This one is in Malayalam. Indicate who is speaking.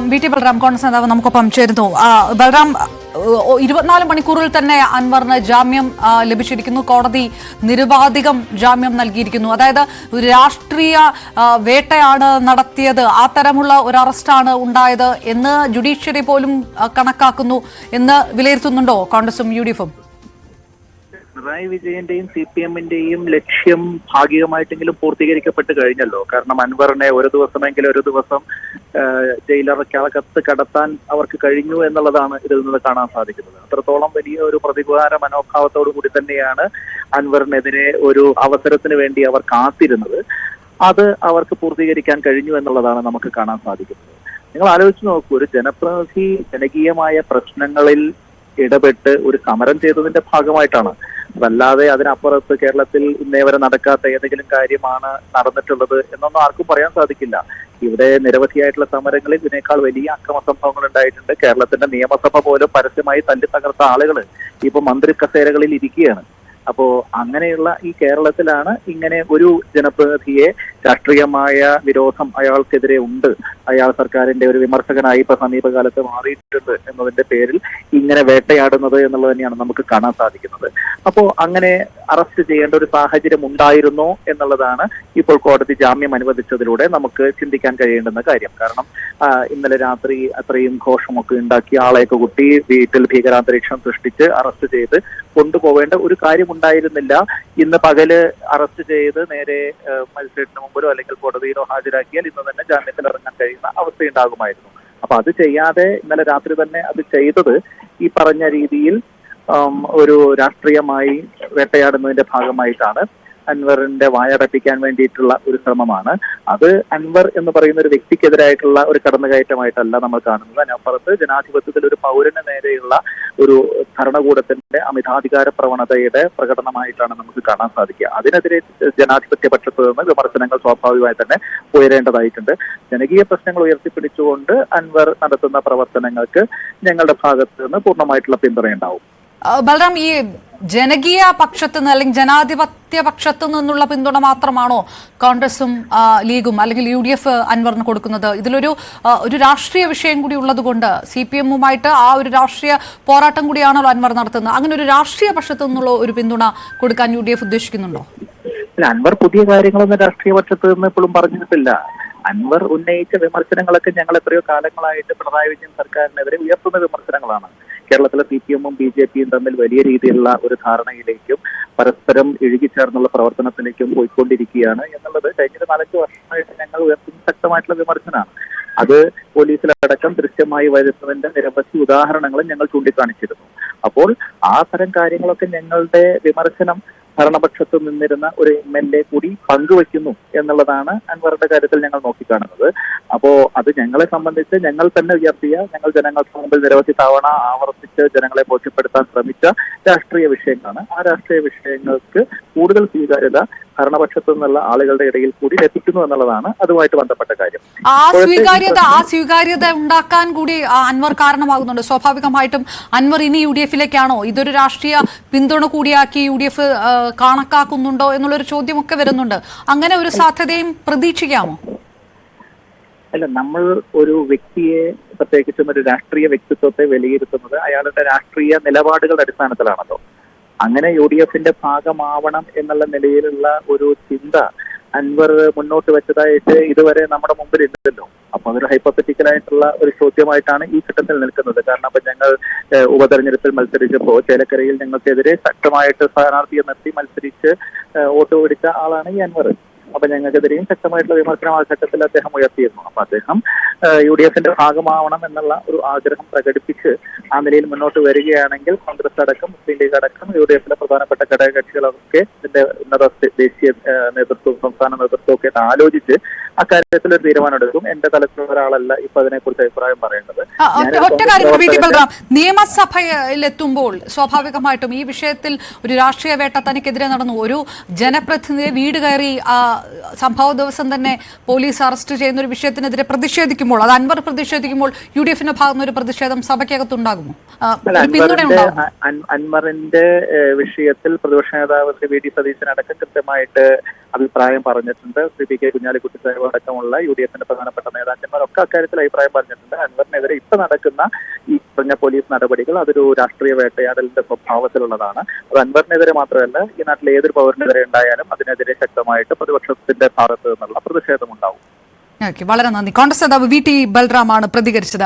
Speaker 1: VT ബൽറാം കോൺഗ്രസ് നേതാവ് നമുക്കൊപ്പം ചേരുന്നു. ബൽറാം, 24 മണിക്കൂറിൽ തന്നെ അൻവറിന് ജാമ്യം ലഭിച്ചിരിക്കുന്നു. കോടതി നിരുപാധികം ജാമ്യം നൽകിയിരിക്കുന്നു. അതായത് ഒരു രാഷ്ട്രീയ വേട്ടയാണ് നടത്തിയത്, ആ തരമുള്ള ഒരു അറസ്റ്റാണ് ഉണ്ടായത് എന്ന് ജുഡീഷ്യറി പോലും കണക്കാക്കുന്നു എന്ന് വിലയിരുത്തുന്നുണ്ടോ കോൺഗ്രസും UDF-ഉം?
Speaker 2: പിണറായി വിജയന്റെയും CPM-ന്റെയും ലക്ഷ്യം ഭാഗികമായിട്ടെങ്കിലും പൂർത്തീകരിക്കപ്പെട്ട് കഴിഞ്ഞല്ലോ. കാരണം അൻവറിനെ ഒരു ദിവസം ജയിലറക്കകത്ത് കടത്താൻ അവർക്ക് കഴിഞ്ഞു എന്നുള്ളതാണ് ഇതിൽ നിന്ന് കാണാൻ സാധിക്കുന്നത്. അത്രത്തോളം വലിയ ഒരു പ്രതികാര മനോഭാവത്തോടു കൂടി തന്നെയാണ് അൻവറിനെതിരെ ഒരു അവസരത്തിന് വേണ്ടി അവർ കാത്തിരുന്നത്. അത് അവർക്ക് പൂർത്തീകരിക്കാൻ കഴിഞ്ഞു എന്നുള്ളതാണ് നമുക്ക് കാണാൻ സാധിക്കുന്നത്. നിങ്ങൾ ആലോചിച്ച് നോക്കൂ, ഒരു ജനപ്രതിനിധി ജനകീയമായ പ്രശ്നങ്ങളിൽ ഇടപെട്ട് ഒരു സമരം ചെയ്തതിന്റെ ഭാഗമായിട്ടാണ്. അതല്ലാതെ അതിനപ്പുറത്ത് കേരളത്തിൽ ഇന്നേ വരെ നടക്കാത്ത ഏതെങ്കിലും കാര്യമാണ് നടന്നിട്ടുള്ളത് എന്നൊന്നും ആർക്കും പറയാൻ സാധിക്കില്ല. ഇവിടെ നിരവധിയായിട്ടുള്ള സമരങ്ങളിൽ ഇതിനേക്കാൾ വലിയ അക്രമ സംഭവങ്ങൾ ഉണ്ടായിട്ടുണ്ട്. കേരളത്തിന്റെ നിയമസഭ പോലും പരസ്യമായി തല്ലി തകർത്ത ആളുകൾ ഇപ്പൊ മന്ത്രി കസേരകളിൽ ഇരിക്കുകയാണ്. അപ്പോ അങ്ങനെയുള്ള ഈ കേരളത്തിലാണ് ഇങ്ങനെ ഒരു ജനപ്രതിനിധിയെ രാഷ്ട്രീയമായ വിരോധം അയാൾക്കെതിരെ ഉണ്ട്, അയാൾ സർക്കാരിന്റെ ഒരു വിമർശകനായി ഇപ്പൊ സമീപകാലത്ത് മാറിയിട്ടുണ്ട് എന്നതിന്റെ പേരിൽ ഇങ്ങനെ വേട്ടയാടുന്നത് എന്നുള്ളത് തന്നെയാണ് നമുക്ക് കാണാൻ സാധിക്കുന്നത്. അപ്പോ അങ്ങനെ അറസ്റ്റ് ചെയ്യേണ്ട ഒരു സാഹചര്യം ഉണ്ടായിരുന്നോ എന്നുള്ളതാണ് ഇപ്പോൾ കോടതി ജാമ്യം അനുവദിച്ചതിലൂടെ നമുക്ക് ചിന്തിക്കാൻ കഴിയേണ്ടുന്ന കാര്യം. കാരണം ഇന്നലെ രാത്രി അത്രയും ഘോഷമൊക്കെ ഉണ്ടാക്കി ആളെയൊക്കെ കുട്ടി വീട്ടിൽ ഭീകരാന്തരീക്ഷം സൃഷ്ടിച്ച് അറസ്റ്റ് ചെയ്ത് കൊണ്ടുപോവേണ്ട ഒരു കാര്യം ഉണ്ടായിരുന്നില്ല. ഇന്ന് പകല് അറസ്റ്റ് ചെയ്ത് നേരെ മജിസ്ട്രേറ്റിന് മുമ്പിലോ അല്ലെങ്കിൽ കോടതിയിലോ ഹാജരാക്കിയാൽ ഇന്ന് തന്നെ ജാമ്യത്തിൽ ഇറങ്ങാൻ കഴിയുന്ന അവസ്ഥയുണ്ടാകുമായിരുന്നു. അപ്പൊ അത് ചെയ്യാതെ ഇന്നലെ രാത്രി തന്നെ അത് ചെയ്തത് ഈ പറഞ്ഞ രീതിയിൽ ഒരു രാഷ്ട്രീയമായി വേട്ടയാടുന്നതിന്റെ ഭാഗമായിട്ടാണ്. അൻവറിന്റെ വായടപ്പിക്കാൻ വേണ്ടിയിട്ടുള്ള ഒരു ശ്രമമാണ് അത്. അൻവർ എന്ന് പറയുന്ന ഒരു വ്യക്തിക്കെതിരായിട്ടുള്ള ഒരു കടന്നുകയറ്റമായിട്ടല്ല നമ്മൾ കാണുന്നത്. അതിനപ്പുറത്ത് ജനാധിപത്യത്തിൽ ഒരു പൗരന് നേരെയുള്ള ഒരു ഭരണകൂടത്തിന്റെ അമിതാധികാര പ്രവണതയുടെ പ്രകടനമായിട്ടാണ് നമുക്ക് കാണാൻ സാധിക്കുക. അതിനെതിരെ ജനാധിപത്യ പക്ഷത്ത് നിന്ന് വിമർശനങ്ങൾ സ്വാഭാവികമായി തന്നെ ഉയരേണ്ടതായിട്ടുണ്ട്. ജനകീയ പ്രശ്നങ്ങൾ ഉയർത്തിപ്പിടിച്ചുകൊണ്ട് അൻവർ നടത്തുന്ന പ്രവർത്തനങ്ങൾക്ക് ഞങ്ങളുടെ ഭാഗത്ത് നിന്ന് പൂർണ്ണമായിട്ടുള്ള പിന്തുണയുണ്ടാവും.
Speaker 1: ബൽറാം, ഈ ജനകീയ പക്ഷത്തു നിന്ന് അല്ലെങ്കിൽ ജനാധിപത്യ പക്ഷത്തു നിന്നുള്ള പിന്തുണ മാത്രമാണോ കോൺഗ്രസും ലീഗും അല്ലെങ്കിൽ UDF അൻവറിന് കൊടുക്കുന്നത്? ഇതിലൊരു രാഷ്ട്രീയ വിഷയം കൂടി ഉള്ളത് കൊണ്ട് CPM-ഉമായിട്ട് ആ ഒരു രാഷ്ട്രീയ പോരാട്ടം കൂടിയാണല്ലോ അൻവർ നടത്തുന്നത്. അങ്ങനെ ഒരു രാഷ്ട്രീയ പക്ഷത്തു നിന്നുള്ള ഒരു പിന്തുണ കൊടുക്കാൻ UDF ഉദ്ദേശിക്കുന്നുണ്ടോ?
Speaker 2: അൻവർ പുതിയ കാര്യങ്ങളൊന്നും രാഷ്ട്രീയ പക്ഷത്ത് നിന്ന് ഇപ്പോഴും പറഞ്ഞിട്ടില്ല. അൻവർ ഉന്നയിച്ച വിമർശനങ്ങളൊക്കെ ഞങ്ങൾ എത്രയോ കാലങ്ങളായിട്ട് പിണറായി വിജയൻ സർക്കാരിനെതിരെ ഉയർത്തുന്ന വിമർശനങ്ങളാണ്. കേരളത്തിലെ CPM-ഉം BJP-യും തമ്മിൽ വലിയ രീതിയിലുള്ള ഒരു ധാരണയിലേക്കും പരസ്പരം ഇഴുകിച്ചേർന്നുള്ള പ്രവർത്തനത്തിലേക്കും പോയിക്കൊണ്ടിരിക്കുകയാണ് എന്നുള്ളത് കഴിഞ്ഞ 4 വർഷമായിട്ട് ഞങ്ങൾ ഉയർത്തുന്ന ശക്തമായിട്ടുള്ള വിമർശനമാണ്. അത് പോലീസിലടക്കം ദൃശ്യമായി വരുന്നതിന്റെ നിരവധി ഉദാഹരണങ്ങളും ഞങ്ങൾ ചൂണ്ടിക്കാണിച്ചിരുന്നു. അപ്പോൾ ആ തരം കാര്യങ്ങളൊക്കെ ഞങ്ങളുടെ വിമർശനം ഭരണപക്ഷത്ത് നിന്നിരുന്ന ഒരു MLA കൂടി പങ്കുവയ്ക്കുന്നു എന്നുള്ളതാണ് അൻവറിന്റെ കാര്യത്തിൽ ഞങ്ങൾ നോക്കിക്കാണുന്നത്. അപ്പോ അത് ഞങ്ങളെ സംബന്ധിച്ച് ഞങ്ങൾ തന്നെ ഉയർത്തിയ, ഞങ്ങൾ ജനങ്ങൾക്ക് മുമ്പിൽ നിരവധി തവണ ആവർത്തിച്ച് ജനങ്ങളെ ബോധ്യപ്പെടുത്താൻ ശ്രമിച്ച രാഷ്ട്രീയ വിഷയങ്ങളാണ്. ആ രാഷ്ട്രീയ വിഷയങ്ങൾക്ക് കൂടുതൽ സ്വീകാര്യത ഭരണപക്ഷത്തു നിന്നുള്ള ആളുകളുടെ ഇടയിൽ കൂടി ലഭിക്കുന്നു എന്നുള്ളതാണ് അതുമായിട്ട് ബന്ധപ്പെട്ട കാര്യം.
Speaker 1: ആ സ്വീകാര്യത ഉണ്ടാക്കാൻ കൂടി അൻവർ കാരണമാകുന്നുണ്ട്. സ്വാഭാവികമായിട്ടും അൻവർ ഇനി UDF-ലേക്കാണോ ഇതൊരു രാഷ്ട്രീയ പിന്തുണ കൂടിയാക്കി UDF കണക്കാക്കുന്നുണ്ടോ എന്നുള്ളൊരു ചോദ്യമൊക്കെ വരുന്നുണ്ട്. അങ്ങനെ ഒരു സാധ്യതയും പ്രതീക്ഷിക്കാമോ?
Speaker 2: അല്ല, നമ്മൾ ഒരു വ്യക്തിയെ, പ്രത്യേകിച്ചും ഒരു രാഷ്ട്രീയ വ്യക്തിത്വത്തെ വിലയിരുത്തുന്നത് അയാളുടെ രാഷ്ട്രീയ നിലപാടുകളുടെ അടിസ്ഥാനത്തിലാണല്ലോ. അങ്ങനെ UDF-ന്റെ ഭാഗമാവണം എന്നുള്ള നിലയിലുള്ള ഒരു ചിന്ത അൻവർ മുന്നോട്ട് വെച്ചതായിട്ട് ഇതുവരെ നമ്മുടെ മുമ്പിൽ ഇല്ലല്ലോ. അപ്പൊ അതൊരു ഹൈപ്പോത്തറ്റിക്കലായിട്ടുള്ള ഒരു ചോദ്യമായിട്ടാണ് ഈ ഘട്ടത്തിൽ നിൽക്കുന്നത്. കാരണം അപ്പൊ ഞങ്ങൾ ഉപതെരഞ്ഞെടുപ്പിൽ മത്സരിച്ചപ്പോൾ ചേലക്കരയിൽ ഞങ്ങൾക്കെതിരെ ശക്തമായിട്ട് സ്ഥാനാർത്ഥിയെ നിർത്തി മത്സരിച്ച് വോട്ട് പിടിച്ച ആളാണ് ഈ അൻവർ. അപ്പൊ ഞങ്ങൾക്കെതിരെയും ശക്തമായിട്ടുള്ള വിമർശനം ആ ഘട്ടത്തിൽ അദ്ദേഹം ഉയർത്തിയിരുന്നു. അപ്പൊ അദ്ദേഹം UDF-ന്റെ ഭാഗമാവണം എന്നുള്ള ഒരു ആഗ്രഹം പ്രകടിപ്പിച്ച് ആ നിലയിൽ മുന്നോട്ട് വരികയാണെങ്കിൽ കോൺഗ്രസ് അടക്കം മുസ്ലിം ലീഗ് അടക്കം UDF-ലെ പ്രധാനപ്പെട്ട ഘടകകക്ഷികളൊക്കെ ഇതിന്റെ ഉന്നത ദേശീയ നേതൃത്വവും സംസ്ഥാന നേതൃത്വവും ഒക്കെ ആലോചിച്ച് അക്കാര്യത്തിൽ ഒരു തീരുമാനമെടുക്കും. എന്റെ തലത്തിലുള്ള ഒരാളല്ല ഇപ്പൊ അതിനെക്കുറിച്ച് അഭിപ്രായം പറയേണ്ടത്.
Speaker 1: നിയമസഭയിലെത്തുമ്പോൾ സ്വാഭാവികമായിട്ടും ഈ വിഷയത്തിൽ ഒരു രാഷ്ട്രീയ വേട്ട തനിക്കെതിരെ നടന്നു. ഒരു ജനപ്രതിനിധിയെ വീട് കയറി സംഭവ ദിവസം തന്നെ പോലീസ് അറസ്റ്റ് ചെയ്യുന്ന ഒരു വിഷയത്തിനെതിരെ പ്രതിഷേധിക്കുമ്പോൾ, അത് അൻവർ പ്രതിഷേധിക്കുമ്പോൾ UDF-ന്റെ ഭാഗത്തുനിന്ന് ഒരു പ്രതിഷേധം സഭയ്ക്കകത്തുണ്ടാകുമോ?
Speaker 2: അൻവറിന്റെ വിഷയത്തിൽ പ്രതിപക്ഷ നേതാവ് VD സതീശൻ അടക്കം കൃത്യമായിട്ട് അഭിപ്രായം പറഞ്ഞിട്ടുണ്ട്. ശ്രീ പി കെ കുഞ്ഞാലിക്കുട്ടി സാഹിബ് അടക്കമുള്ള UDFന്റെ പ്രധാനപ്പെട്ട നേതാക്കന്മാരൊക്കെ അക്കാര്യത്തിൽ അഭിപ്രായം പറഞ്ഞിട്ടുണ്ട്. അൻവറിനെതിരെ ഇപ്പൊ നടക്കുന്ന ഈ പറഞ്ഞ പോലീസ് നടപടികൾ അതൊരു രാഷ്ട്രീയ വേട്ടയാടലിന്റെ സ്വഭാവത്തിലുള്ളതാണ്. അത് അൻവറിനെതിരെ മാത്രമല്ല, ഈ നാട്ടിലെ ഏതൊരു പൗരനെതിരെ ഉണ്ടായാലും അതിനെതിരെ ശക്തമായിട്ട് പ്രതിപക്ഷത്തിന്റെ ഭാഗത്ത് നിന്നുള്ള പ്രതിഷേധമുണ്ടാവും.
Speaker 1: വളരെ നന്ദി. കോൺഗ്രസ് നേതാവ് VT ബൽറാമാണ് പ്രതികരിച്ചത്.